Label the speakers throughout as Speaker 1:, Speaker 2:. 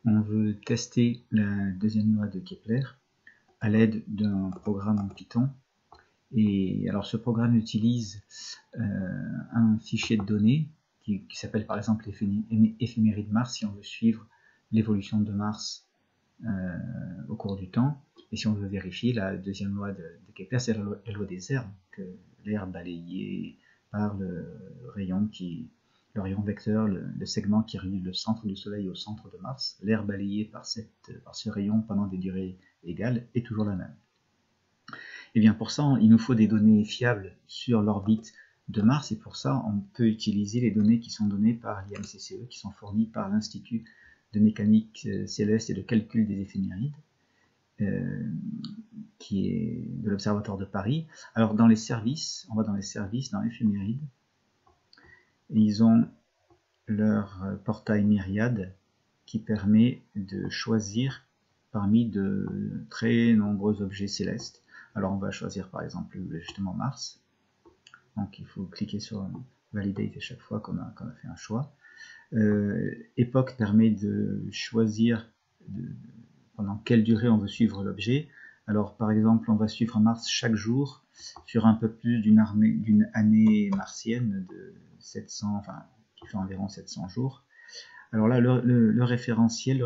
Speaker 1: on veut tester la deuxième loi de Kepler à l'aide d'un programme en Python. Et alors ce programme utilise un fichier de données qui s'appelle par exemple éphéméride Mars si on veut suivre l'évolution de Mars au cours du temps. Et si on veut vérifier la deuxième loi de Kepler, c'est la loi des airs, que l'air balayé par le rayon vecteur, le segment qui relie le centre du Soleil au centre de Mars, l'air balayé par ce rayon pendant des durées égales est toujours la même. Et bien pour ça, il nous faut des données fiables sur l'orbite de Mars, et pour ça, on peut utiliser les données qui sont données par l'IMCCE, qui sont fournies par l'Institut de mécanique céleste et de calcul des éphémérides, qui est de l'Observatoire de Paris. Alors dans les services, on va dans les services, dans l'éphéméride, ils ont leur portail Myriade qui permet de choisir parmi de très nombreux objets célestes. Alors on va choisir par exemple justement Mars. Donc il faut cliquer sur Validate à chaque fois qu'on a fait un choix. Époque permet de choisir pendant quelle durée on veut suivre l'objet. Alors par exemple on va suivre Mars chaque jour sur un peu plus d'une année martienne de 700, enfin qui fait environ 700 jours. Alors là le référentiel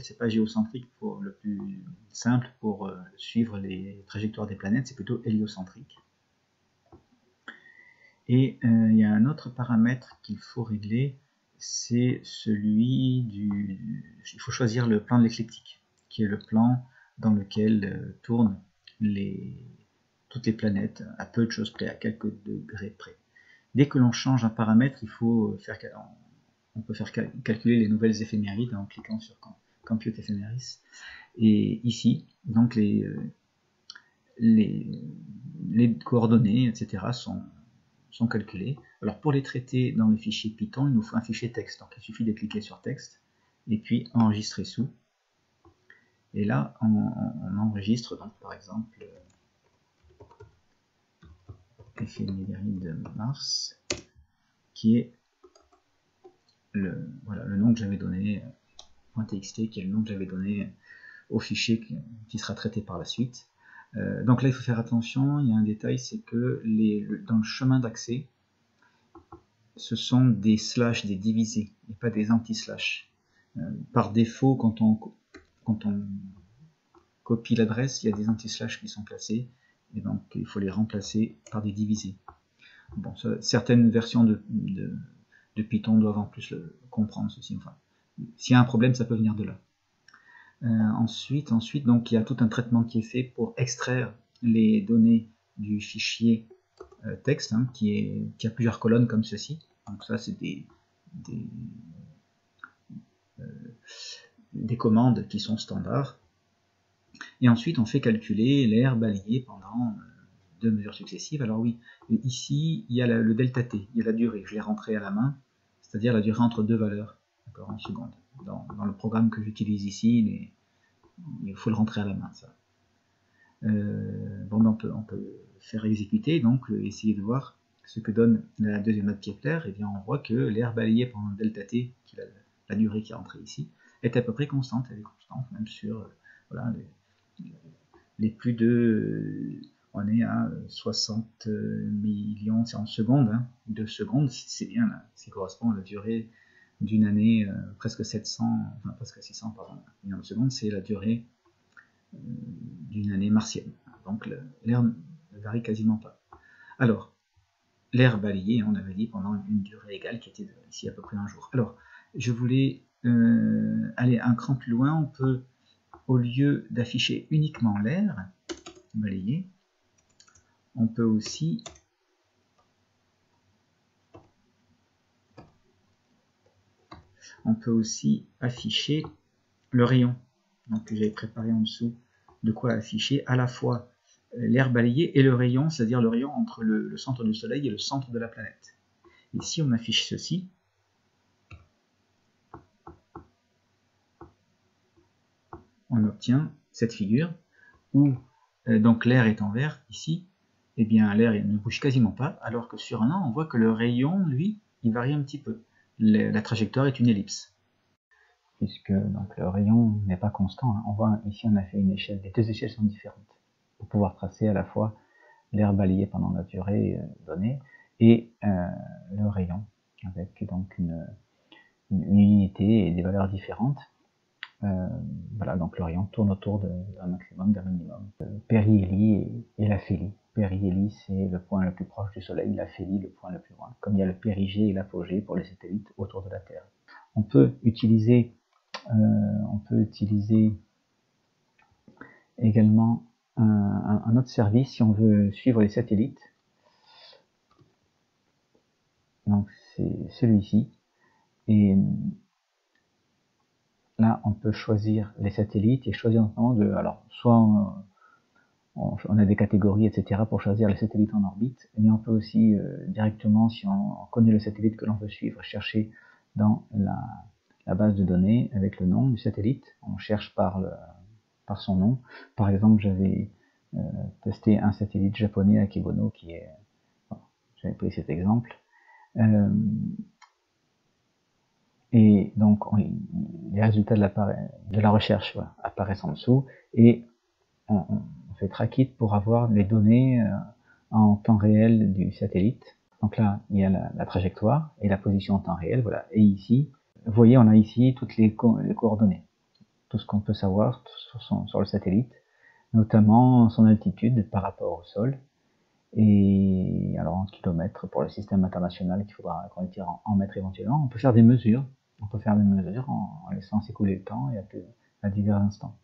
Speaker 1: c'est pas géocentrique pour le plus simple pour suivre les trajectoires des planètes, c'est plutôt héliocentrique. Et il y a un autre paramètre qu'il faut régler, c'est celui il faut choisir le plan de l'écliptique, qui est le plan dans lequel tournent toutes les planètes à peu de choses près, à quelques degrés près. Dès que l'on change un paramètre, on peut faire calculer les nouvelles éphémérides en cliquant sur Compute Ephemeris. Et ici, donc les coordonnées, etc. sont calculées. Alors pour les traiter dans le fichier Python, il nous faut un fichier texte. Donc il suffit de cliquer sur texte et puis enregistrer sous. Et là, on enregistre donc par exemple éphéméride de Mars, qui est le nom que j'avais donné, .txt, qui est le nom que j'avais donné au fichier qui sera traité par la suite. Donc là, il faut faire attention, il y a un détail, c'est que dans le chemin d'accès, ce sont des slash, des divisés, et pas des anti-slash. Par défaut, quand on copie l'adresse, il y a des anti-slash qui sont placés, et donc il faut les remplacer par des divisés. Bon, certaines versions de Python doivent en plus comprendre ceci. Enfin, s'il y a un problème, ça peut venir de là. Ensuite, donc il y a tout un traitement qui est fait pour extraire les données du fichier texte, qui a plusieurs colonnes comme ceci. Donc ça, c'est des commandes qui sont standards. Et ensuite, on fait calculer l'air balayé pendant 2 mesures successives. Alors oui, ici, il y a le delta t, il y a la durée. Je l'ai rentré à la main, c'est-à-dire la durée entre deux valeurs, en secondes. Dans le programme que j'utilise ici, il faut le rentrer à la main, ça. Bon, on peut faire exécuter, donc essayer de voir ce que donne la deuxième loi de Kepler. Et bien on voit que l'air balayé pendant delta t, qui est la durée qui est rentrée ici, est à peu près constante. Elle est constante même sur voilà, les plus de... on est à 60 millions, c'est en secondes, 2 secondes, c'est bien, là, ça correspond à la durée d'une année, presque 700, enfin presque 600, pardon, millions de secondes, c'est la durée d'une année martienne. Donc l'air ne varie quasiment pas. Alors, l'air balayé, on avait dit, pendant une durée égale, qui était ici à peu près un jour. Alors, je voulais aller un cran plus loin. On peut, au lieu d'afficher uniquement l'air balayé, on peut aussi afficher le rayon. Donc j'avais préparé en dessous de quoi afficher à la fois l'air balayé et le rayon, c'est-à-dire le rayon entre le centre du Soleil et le centre de la planète. Et si on affiche ceci, on obtient cette figure où donc l'air est en vert ici, et bien l'air ne bouge quasiment pas, alors que sur un an on voit que le rayon, lui, il varie un petit peu. La trajectoire est une ellipse. puisque donc, le rayon n'est pas constant. Hein. On voit ici, on a fait une échelle, les deux échelles sont différentes, pour pouvoir tracer à la fois l'air balayé pendant la durée donnée et le rayon, avec donc une unité et des valeurs différentes. Voilà, donc le rayon tourne autour d'un maximum, d'un minimum. Périhélie et l'aphélie. Périhélie, c'est le point le plus proche du Soleil, l'aphélie, le point le plus loin. Comme il y a le périgée et l'apogée pour les satellites autour de la Terre. On peut utiliser également un autre service si on veut suivre les satellites. Donc c'est celui-ci. Et là, on peut choisir les satellites et choisir notamment de, alors, soit on a des catégories, etc. pour choisir les satellites en orbite, mais on peut aussi directement, si on connaît le satellite que l'on veut suivre, chercher dans la base de données avec le nom du satellite. On cherche par son nom. Par exemple, j'avais testé un satellite japonais à Kibono qui est, bon, j'avais pris cet exemple. Et donc, les résultats de la recherche apparaissent en dessous, et on fait track it pour avoir les données en temps réel du satellite. Donc là, il y a la trajectoire et la position en temps réel, voilà. Et ici, vous voyez, on a ici toutes les coordonnées, tout ce qu'on peut savoir sur le satellite, notamment son altitude par rapport au sol, et alors en kilomètres pour le système international qu'il faudra convertir en mètres éventuellement. On peut faire des mesures, en laissant s'écouler le temps et à divers instants.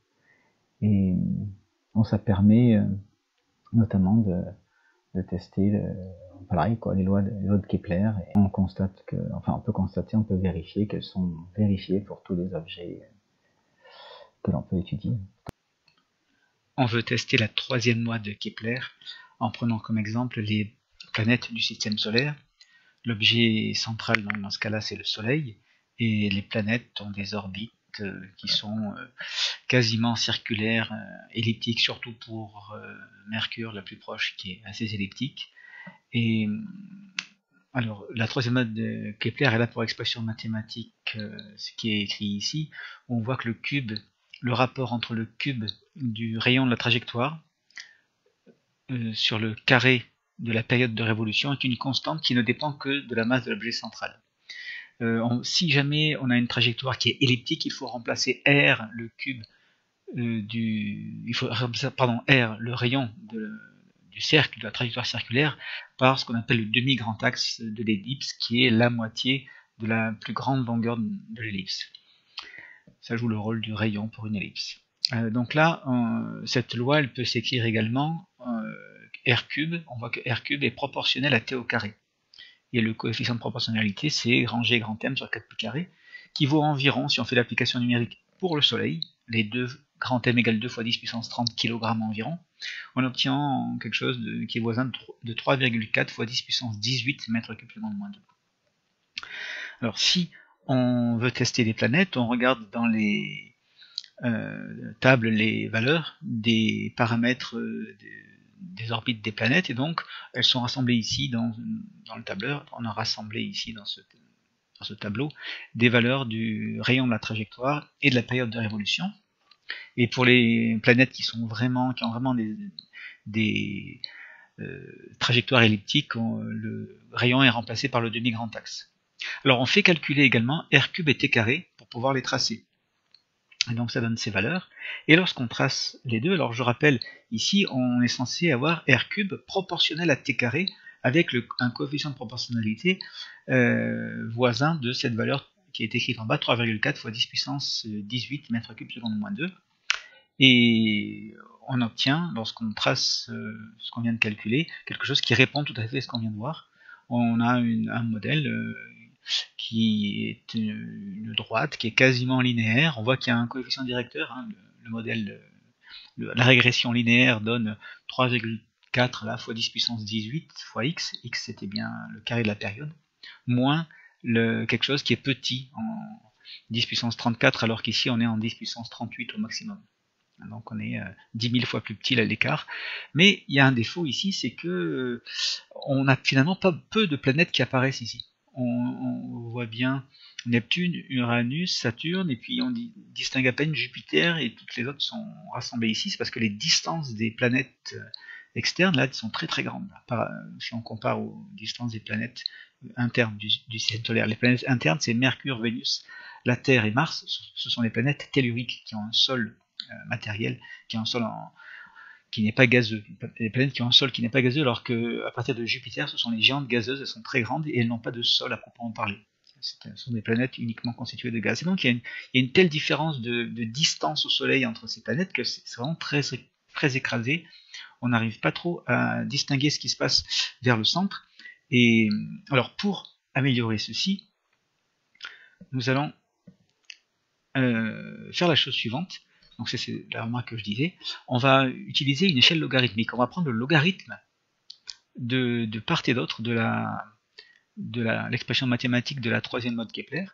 Speaker 1: Et bon, ça permet notamment de tester pareil, les lois de Kepler, et on constate que, enfin on peut vérifier qu'elles sont vérifiées pour tous les objets que l'on peut étudier. On veut tester la troisième loi de Kepler en prenant comme exemple les planètes du système solaire. L'objet central dans ce cas-là c'est le Soleil, et les planètes ont des orbites qui sont quasiment circulaires, elliptiques, surtout pour Mercure la plus proche qui est assez elliptique. Et alors la troisième loi de Kepler est là pour expression mathématique, ce qui est écrit ici. On voit que le rapport entre le cube du rayon de la trajectoire sur le carré de la période de révolution est une constante qui ne dépend que de la masse de l'objet central. Si jamais on a une trajectoire qui est elliptique, il faut remplacer R, le cube R, le rayon du cercle, de la trajectoire circulaire, par ce qu'on appelle le demi-grand axe de l'ellipse, qui est la moitié de la plus grande longueur de l'ellipse. Ça joue le rôle du rayon pour une ellipse. Donc là, cette loi, elle peut s'écrire également R3, on voit que R3 est proportionnel à T au carré. Et le coefficient de proportionnalité, c'est grand G grand M sur 4 pi carré, qui vaut environ, si on fait l'application numérique pour le Soleil, les 2 grand M égale 2 fois 10 puissance 30 kg environ, on obtient quelque chose qui est voisin de 3,4 fois 10 puissance 18 mètres cubes seconde moins 2. Alors si on veut tester les planètes, on regarde dans les tables les valeurs des paramètres des orbites des planètes, et donc elles sont rassemblées ici dans le tableur. On a rassemblé ici dans ce tableau des valeurs du rayon de la trajectoire et de la période de révolution. Et pour les planètes qui ont vraiment des trajectoires elliptiques, le rayon est remplacé par le demi-grand axe. Alors on fait calculer également R3 et T carré pour pouvoir les tracer. Et donc ça donne ces valeurs. Et lorsqu'on trace les deux, alors je rappelle, ici on est censé avoir R3 proportionnel à T carré avec un coefficient de proportionnalité voisin de cette valeur qui est écrite en bas, 3,4 fois 10 puissance 18 mètres cubes seconde moins 2. Et on obtient, lorsqu'on trace ce qu'on vient de calculer, quelque chose qui répond tout à fait à ce qu'on vient de voir. On a un modèle qui est une droite qui est quasiment linéaire. On voit qu'il y a un coefficient directeur, hein, le modèle, la régression linéaire donne 3,4 là, fois 10 puissance 18 fois x c'était bien le carré de la période, moins quelque chose qui est petit en 10 puissance 34, alors qu'ici on est en 10 puissance 38 au maximum. Donc on est 10 000 fois plus petit là l'écart. Mais il y a un défaut ici, c'est que on a finalement peu de planètes qui apparaissent ici. on voit bien Neptune, Uranus, Saturne, et puis on distingue à peine Jupiter, et toutes les autres sont rassemblées ici. C'est parce que les distances des planètes externes là sont très très grandes. Si on compare aux distances des planètes internes du système solaire. Les planètes internes, c'est Mercure, Vénus, la Terre et Mars. Ce sont les planètes telluriques qui ont un sol matériel, qui ont un sol qui n'est pas gazeux. Les planètes qui ont un sol qui n'est pas gazeux, alors qu'à partir de Jupiter, ce sont les géantes gazeuses, elles sont très grandes et elles n'ont pas de sol à proprement parler. Ce sont des planètes uniquement constituées de gaz. Et donc il y a une telle différence de distance au Soleil entre ces planètes que c'est vraiment très, très écrasé. On n'arrive pas trop à distinguer ce qui se passe vers le centre. Et alors pour améliorer ceci, nous allons faire la chose suivante. Donc c'est la remarque que je disais. On va utiliser une échelle logarithmique. On va prendre le logarithme de part et d'autre de l'expression mathématique de la troisième mode Kepler.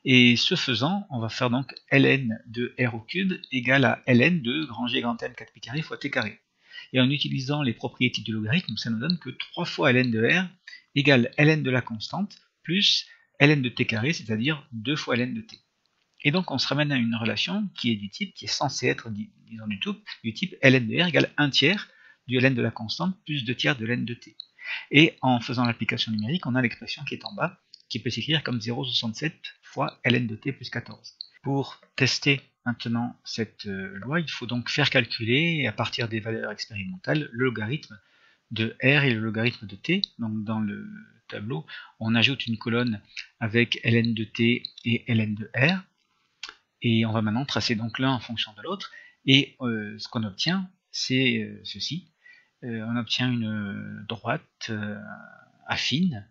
Speaker 1: Et ce faisant, on va faire donc ln de r au cube égale à ln de grand G grand N 4pi carré fois t carré. Et en utilisant les propriétés du logarithme, ça nous donne que 3 fois ln de r égale ln de la constante plus ln de t carré, c'est-à-dire 2 fois ln de t. Et donc on se ramène à une relation qui est du type, qui est censée être, disons, du type ln de r égale 1 tiers du ln de la constante plus 2 tiers de ln de t. Et en faisant l'application numérique, on a l'expression qui est en bas, qui peut s'écrire comme 0,67 fois ln de t plus 14. Pour tester maintenant cette loi, il faut donc faire calculer, à partir des valeurs expérimentales, le logarithme de r et le logarithme de t. Donc dans le tableau, on ajoute une colonne avec ln de t et ln de r. Et on va maintenant tracer donc l'un en fonction de l'autre. Et ce qu'on obtient, c'est ceci. On obtient une droite affine.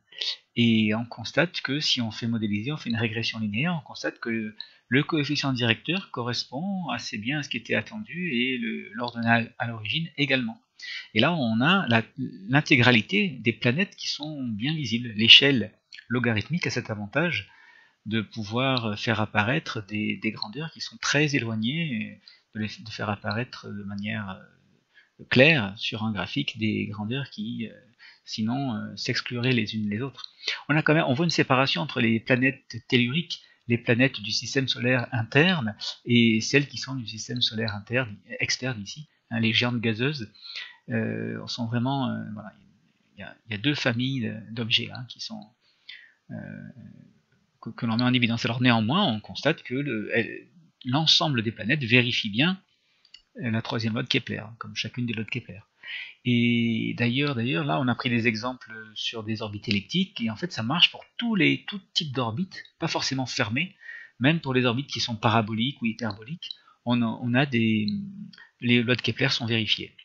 Speaker 1: Et on constate que si on fait modéliser, on fait une régression linéaire, on constate que le coefficient directeur correspond assez bien à ce qui était attendu et l'ordonnal à l'origine également. Et là, on a l'intégralité des planètes qui sont bien visibles. L'échelle logarithmique a cet avantage de pouvoir faire apparaître des grandeurs qui sont très éloignées, de faire apparaître de manière claire sur un graphique des grandeurs qui sinon s'excluraient les unes les autres. On voit une séparation entre les planètes telluriques, les planètes du système solaire interne, et celles qui sont du système solaire externe ici, hein, les géantes gazeuses. Sont vraiment, voilà, il y a deux familles d'objets hein, qui sont que l'on met en évidence. Alors néanmoins, on constate que l'ensemble des planètes vérifie bien la troisième loi de Kepler, comme chacune des lois de Kepler. Et d'ailleurs, là, on a pris des exemples sur des orbites elliptiques, et en fait, ça marche pour tout type d'orbites, pas forcément fermées, même pour les orbites qui sont paraboliques ou hyperboliques, les lois de Kepler sont vérifiées.